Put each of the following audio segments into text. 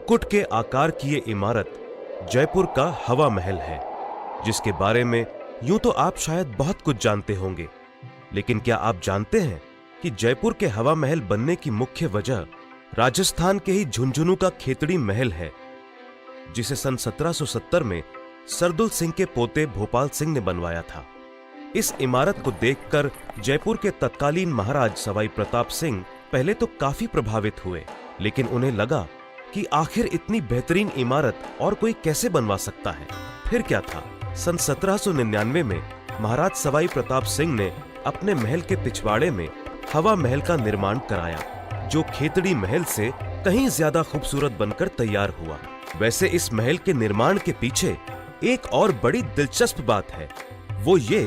मुकुट के आकार की ये इमारत जयपुर का हवा महल है, जिसके बारे में यूं तो आप शायद बहुत कुछ जानते होंगे, लेकिन क्या आप जानते हैं कि जयपुर के हवा महल बनने की मुख्य वजह राजस्थान के ही झुंझुनू का खेतड़ी महल है, जिसे सन 1770 में सरदुल सिंह के पोते भोपाल सिंह ने बनवाया था। इस इमारत को देखकर जयपुर के तत्कालीन महाराज सवाई प्रताप सिंह पहले तो काफी प्रभावित हुए, लेकिन उन्हें लगा कि आखिर इतनी बेहतरीन इमारत और कोई कैसे बनवा सकता है। फिर क्या था, सन 1799 में महाराज सवाई प्रताप सिंह ने अपने महल के पिछवाड़े में हवा महल का निर्माण कराया, जो खेतड़ी महल से कहीं ज्यादा खूबसूरत बनकर तैयार हुआ। वैसे इस महल के निर्माण के पीछे एक और बड़ी दिलचस्प बात है, वो ये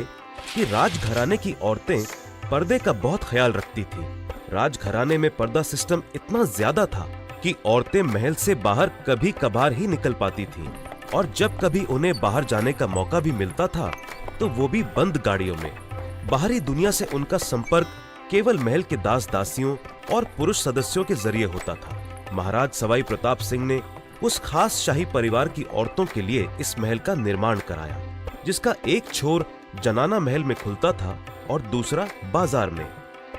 कि राजघराने की औरतें पर्दे का बहुत ख्याल रखती थी। राजघराने में पर्दा सिस्टम इतना ज्यादा था कि औरतें महल से बाहर कभी कभार ही निकल पाती थीं, और जब कभी उन्हें बाहर जाने का मौका भी मिलता था तो वो भी बंद गाड़ियों में। बाहरी दुनिया से उनका संपर्क केवल महल के दास दासियों और पुरुष सदस्यों के जरिए होता था। महाराज सवाई प्रताप सिंह ने उस खास शाही परिवार की औरतों के लिए इस महल का निर्माण कराया, जिसका एक छोर जनाना महल में खुलता था और दूसरा बाजार में।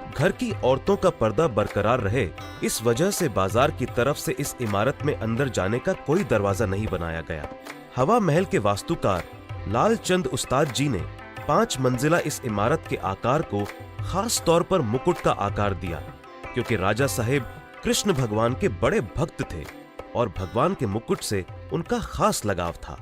घर की औरतों का पर्दा बरकरार रहे, इस वजह से बाजार की तरफ से इस इमारत में अंदर जाने का कोई दरवाजा नहीं बनाया गया। हवा महल के वास्तुकार लालचंद उस्ताद जी ने 5 मंजिला इस इमारत के आकार को खास तौर पर मुकुट का आकार दिया, क्योंकि राजा साहेब कृष्ण भगवान के बड़े भक्त थे और भगवान के मुकुट से उनका खास लगाव था।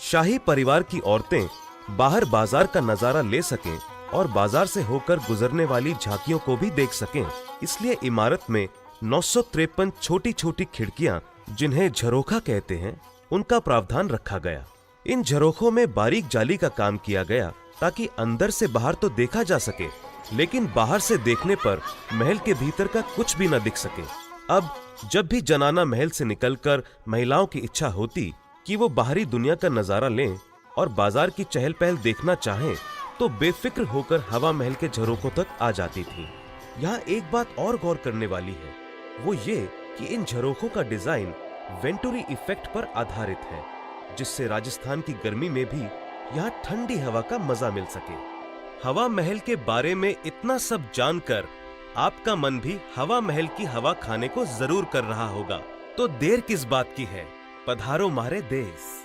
शाही परिवार की औरतें बाहर बाजार का नजारा ले सकें और बाजार से होकर गुजरने वाली झांकियों को भी देख सकें, इसलिए इमारत में 953 छोटी छोटी खिड़कियां, जिन्हें झरोखा कहते हैं, उनका प्रावधान रखा गया। इन झरोखों में बारीक जाली का काम किया गया ताकि अंदर से बाहर तो देखा जा सके, लेकिन बाहर से देखने पर महल के भीतर का कुछ भी न दिख सके। अब जब भी जनाना महल से निकलकर महिलाओं की इच्छा होती कि वो बाहरी दुनिया का नजारा लें और बाजार की चहल पहल देखना चाहें, तो बेफिक्र होकर हवा महल के झरोखों तक आ जाती थी। यहाँ एक बात और गौर करने वाली है, वो ये कि इन झरोखों का डिजाइन वेंटुरी इफेक्ट पर आधारित है, जिससे राजस्थान की गर्मी में भी यहाँ ठंडी हवा का मजा मिल सके। हवा महल के बारे में इतना सब जानकर आपका मन भी हवा महल की हवा खाने को जरूर कर रहा होगा, तो देर किस बात की है, पधारो मारे देश।